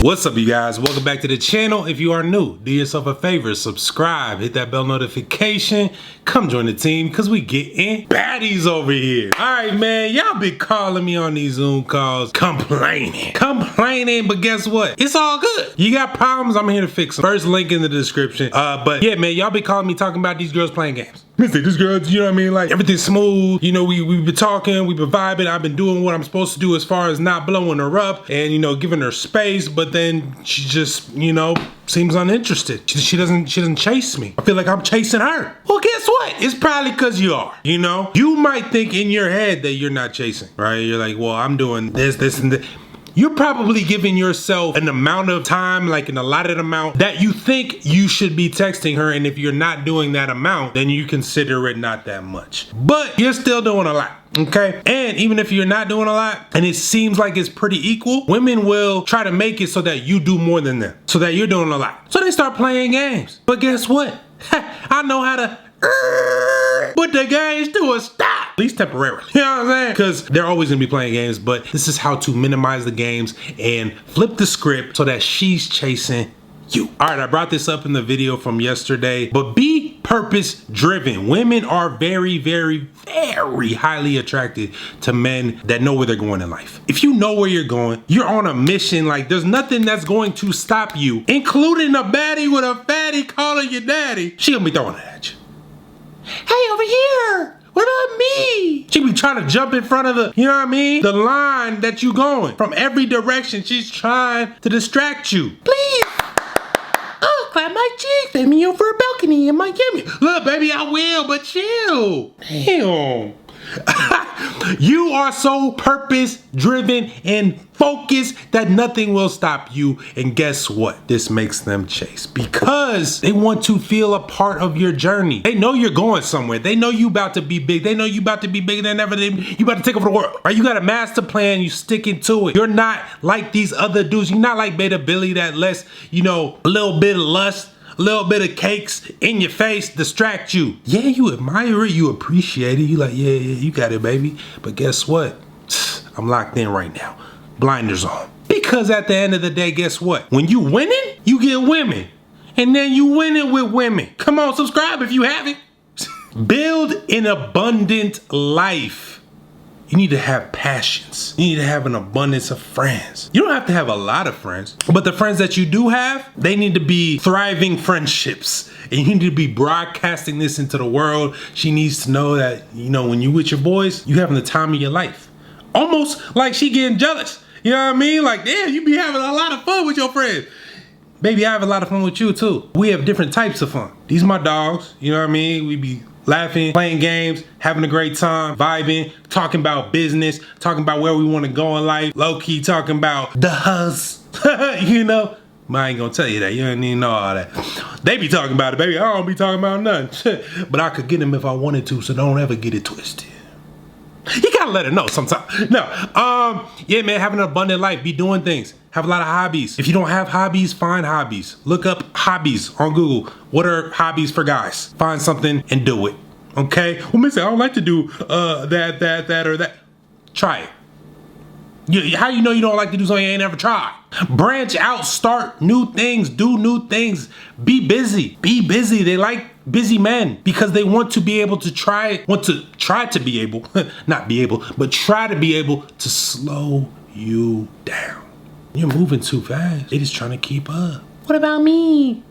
What's up, you guys? Welcome back to the channel. If you are new, do yourself a favor, subscribe, hit that bell notification, come join the team because we getting baddies over here. All right, man, y'all been calling me on these Zoom calls complaining, but guess what? It's all good. You got problems, I'm here to fix them. First link in the description. But yeah, man, y'all been calling me talking about these girls playing games. Missy, this girl, you know what I mean? Like, everything's smooth. You know, we've been talking, we've been vibing. I've been doing what I'm supposed to do as far as not blowing her up and, you know, giving her space. But then she just, you know, seems uninterested. She doesn't chase me. I feel like I'm chasing her. Well, guess what? It's probably because you are, you know? You might think in your head that you're not chasing, right? You're like, well, I'm doing this, and this. You're probably giving yourself an amount of time, like an allotted amount, that you think you should be texting her. And if you're not doing that amount, then you consider it not that much. But you're still doing a lot, okay? And even if you're not doing a lot, and it seems like it's pretty equal, women will try to make it so that you do more than them, so that you're doing a lot. So they start playing games. But guess what? I know how to put the games to a stop, at least temporarily. You know what I'm saying? Because they're always gonna be playing games, but this is how to minimize the games and flip the script so that she's chasing you. All right, I brought this up in the video from yesterday, but be purpose driven. Women are very, very, very highly attracted to men that know where they're going in life. If you know where you're going, you're on a mission. Like, there's nothing that's going to stop you, including a baddie with a fatty calling you daddy. She gonna be throwing it at you. Hey, over here, what about me? She be trying to jump in front of the, you know what I mean? The line that you going. From every direction, she's trying to distract you. Please. Oh, clap my cheek. Take me over a balcony in Miami. Look, baby, I will, but chill. Damn. You are so purpose driven and focused that nothing will stop you. And guess what? This makes them chase because they want to feel a part of your journey. They know you're going somewhere. They know you about to be big. They know you about to be bigger than ever. You about to take over the world, right? You got a master plan. You sticking to it. You're not like these other dudes. You're not like Beta Billy that lets, you know, a little bit of lust, a little bit of cakes in your face distract you. Yeah, you admire it, you appreciate it. You like, yeah, you got it, baby. But guess what? I'm locked in right now. Blinders on. Because at the end of the day, guess what? When you winning, you get women. And then you winning with women. Come on, subscribe if you haven't. Build an abundant life. You need to have passions. You need to have an abundance of friends. You don't have to have a lot of friends, but the friends that you do have, they need to be thriving friendships. And you need to be broadcasting this into the world. She needs to know that, you know, when you with your boys, you having the time of your life. Almost like she getting jealous. You know what I mean? Like, damn, you be having a lot of fun with your friends. Baby, I have a lot of fun with you too. We have different types of fun. These are my dogs, you know what I mean? We be laughing, playing games, having a great time, vibing, talking about business, talking about where we want to go in life, low-key talking about the hustle, you know? But I ain't gonna tell you that. You don't need to know all that. They be talking about it, baby. I don't be talking about nothing. But I could get them if I wanted to, so don't ever get it twisted. You gotta let her know sometimes. No, yeah, man, having an abundant life, be doing things. Have a lot of hobbies. If you don't have hobbies, find hobbies. Look up hobbies on Google. What are hobbies for guys? Find something and do it, okay? Well, Missy, I don't like to do that, or that. Try it. How you know you don't like to do something you ain't ever tried? Branch out, start new things, do new things. Be busy, be busy. They like busy men because they want to be able to try to be able, not be able, but try to be able to slow you down. You're moving too fast. They just trying to keep up. What about me?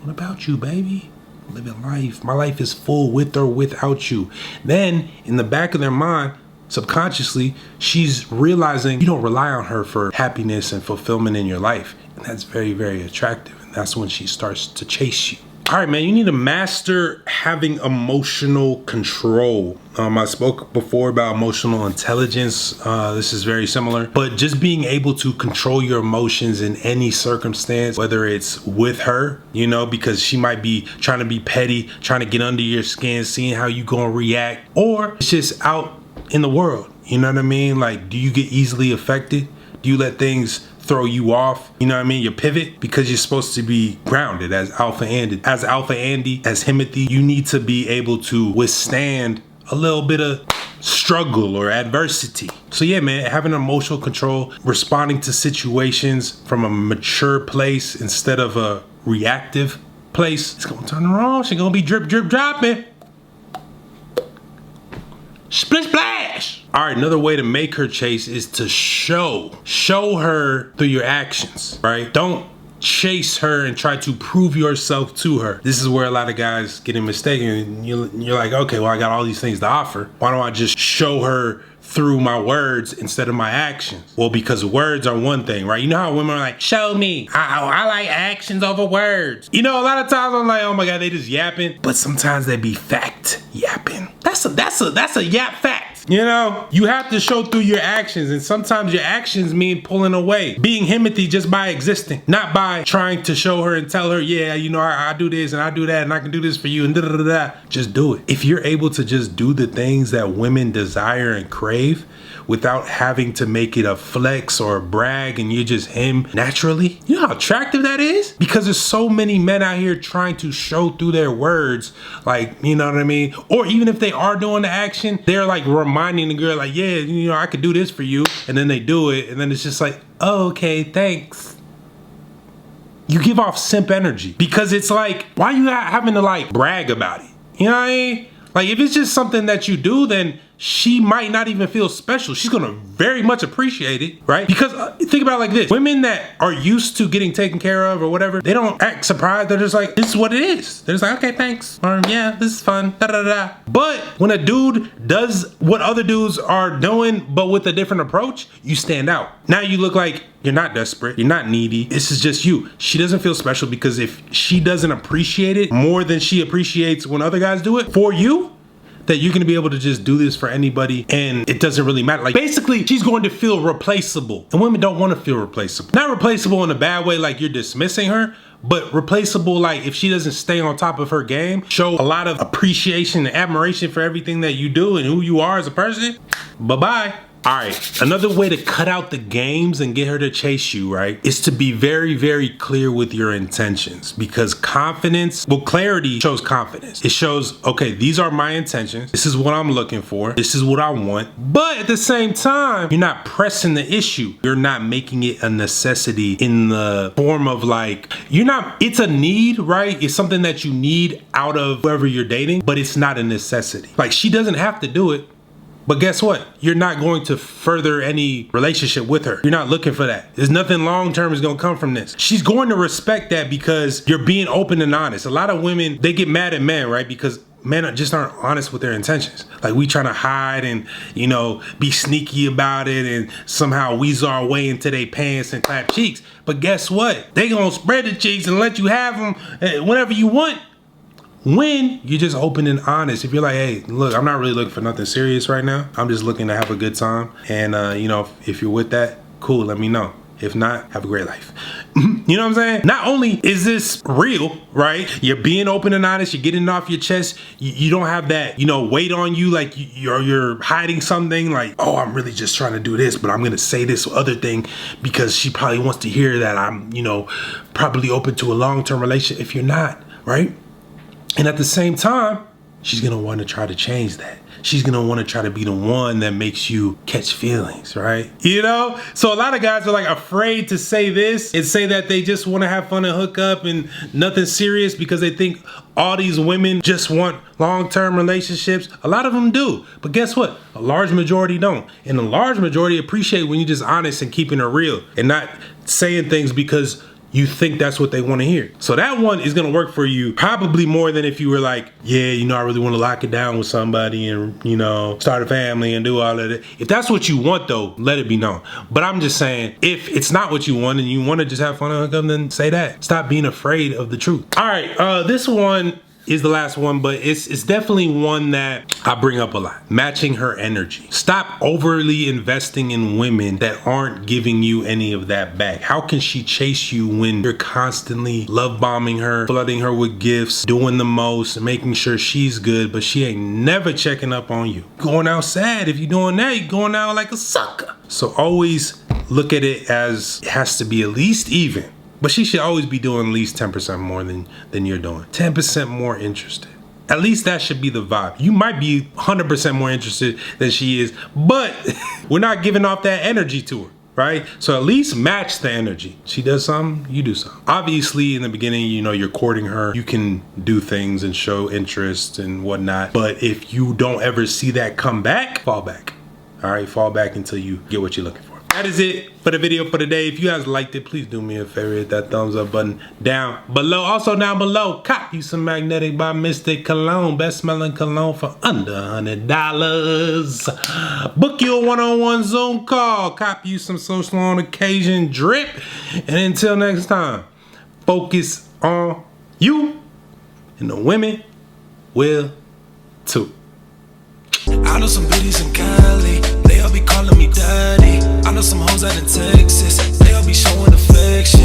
What about you, baby? Living life. My life is full with or without you. Then in the back of their mind, subconsciously, she's realizing you don't rely on her for happiness and fulfillment in your life. And that's very, very attractive. And that's when she starts to chase you. All right, man, you need to master having emotional control. I spoke before about emotional intelligence. This is very similar, but just being able to control your emotions in any circumstance, whether it's with her, you know, because she might be trying to be petty, trying to get under your skin, seeing how you gonna react, or it's just out in the world. You know what I mean? Like, do you get easily affected? Do you let things throw you off? You know what I mean? You pivot because you're supposed to be grounded as Alpha Andy. As Himothy, you need to be able to withstand a little bit of struggle or adversity. So yeah, man, having emotional control, responding to situations from a mature place instead of a reactive place, it's gonna turn her on. She's gonna be drip, drip, dropping. Splish splash. All right, another way to make her chase is to show her through your actions, right? Don't chase her and try to prove yourself to her. This is where a lot of guys get mistaken. You're like, okay, well, I got all these things to offer. Why don't I just show her through my words instead of my actions? Well, because words are one thing, right? You know how women are like, show me. I like actions over words. You know, a lot of times I'm like, oh my God, they just yapping. But sometimes they be fact yapping. That's a yap fact. You know, you have to show through your actions, and sometimes your actions mean pulling away, being Himothy just by existing, not by trying to show her and tell her, yeah, you know, I do this and I do that and I can do this for you and da da da da. Just do it. If you're able to just do the things that women desire and crave without having to make it a flex or a brag and you're just him naturally, you know how attractive that is? Because there's so many men out here trying to show through their words, like, you know what I mean? Or even if they are doing the action, they're like reminding the girl like, yeah, you know, I could do this for you. And then they do it. And then it's just like, oh, okay, thanks. You give off simp energy because it's like, why are you having to like brag about it? You know what I mean? Like if it's just something that you do, then she might not even feel special. She's gonna very much appreciate it, right? Because think about it like this. Women that are used to getting taken care of or whatever, they don't act surprised. They're just like, this is what it is. They're just like, okay, thanks. Or yeah, this is fun, da da da. But when a dude does what other dudes are doing, but with a different approach, you stand out. Now you look like you're not desperate, you're not needy. This is just you. She doesn't feel special because if she doesn't appreciate it more than she appreciates when other guys do it for you, that you're gonna be able to just do this for anybody and it doesn't really matter. Like basically, she's going to feel replaceable. And women don't wanna feel replaceable. Not replaceable in a bad way like you're dismissing her, but replaceable like if she doesn't stay on top of her game, show a lot of appreciation and admiration for everything that you do and who you are as a person, bye-bye. All right, another way to cut out the games and get her to chase you, right, is to be very, very clear with your intentions, because confidence, well, clarity shows confidence. It shows, okay, these are my intentions. This is what I'm looking for. This is what I want. But at the same time, you're not pressing the issue. You're not making it a necessity in the form of like, it's a need, right? It's something that you need out of whoever you're dating, but it's not a necessity. Like she doesn't have to do it. But guess what? You're not going to further any relationship with her. You're not looking for that. There's nothing long-term is gonna come from this. She's going to respect that because you're being open and honest. A lot of women, they get mad at men, right? Because men just aren't honest with their intentions. Like we trying to hide and, you know, be sneaky about it and somehow weasel our way into their pants and clap cheeks. But guess what? They gonna spread the cheeks and let you have them whenever you want. When you're just open and honest. If you're like, hey, look, I'm not really looking for nothing serious right now. I'm just looking to have a good time. And, you know, if you're with that, cool, let me know. If not, have a great life. You know what I'm saying? Not only is this real, right? You're being open and honest. You're getting it off your chest. You don't have that, you know, weight on you like you're hiding something like, oh, I'm really just trying to do this, but I'm going to say this other thing because she probably wants to hear that I'm, you know, probably open to a long-term relationship. If you're not, right? And at the same time, she's gonna want to try to change that. She's gonna want to try to be the one that makes you catch feelings, right? You know? So a lot of guys are like afraid to say this and say that they just want to have fun and hook up and nothing serious because they think all these women just want long-term relationships. A lot of them do. But guess what? A large majority don't. And a large majority appreciate when you're just honest and keeping it real and not saying things because you think that's what they want to hear. So that one is going to work for you probably more than if you were like, yeah, you know, I really want to lock it down with somebody and, you know, start a family and do all of that. If that's what you want though, let it be known. But I'm just saying, if it's not what you want and you want to just have fun and hook up, then say that. Stop being afraid of the truth. All right, this one is the last one, but it's definitely one that I bring up a lot. Matching her energy. Stop overly investing in women that aren't giving you any of that back. How can she chase you when you're constantly love bombing her, flooding her with gifts, doing the most, making sure she's good, but she ain't never checking up on you? Going out sad. If you're doing that, you're going out like a sucker. So always look at it as it has to be at least even. But she should always be doing at least 10% more than you're doing. 10% more interested. At least that should be the vibe. You might be 100% more interested than she is, but we're not giving off that energy to her, right? So at least match the energy. She does something, you do something. Obviously, in the beginning, you know, you're courting her. You can do things and show interest and whatnot. But if you don't ever see that come back, fall back. All right, fall back until you get what you're looking for. That is it for the video for today. If you guys liked it, please do me a favor, hit that thumbs up button down below. Also down below, cop you some Magnetic by Mystic cologne, best smelling cologne for under $100. Book you a one-on-one Zoom call, cop you some social on occasion drip. And until next time, focus on you, and the women will too. I know some biddies in Cali, they all be calling me daddy. I know some hoes out in Texas, they all be showing affection.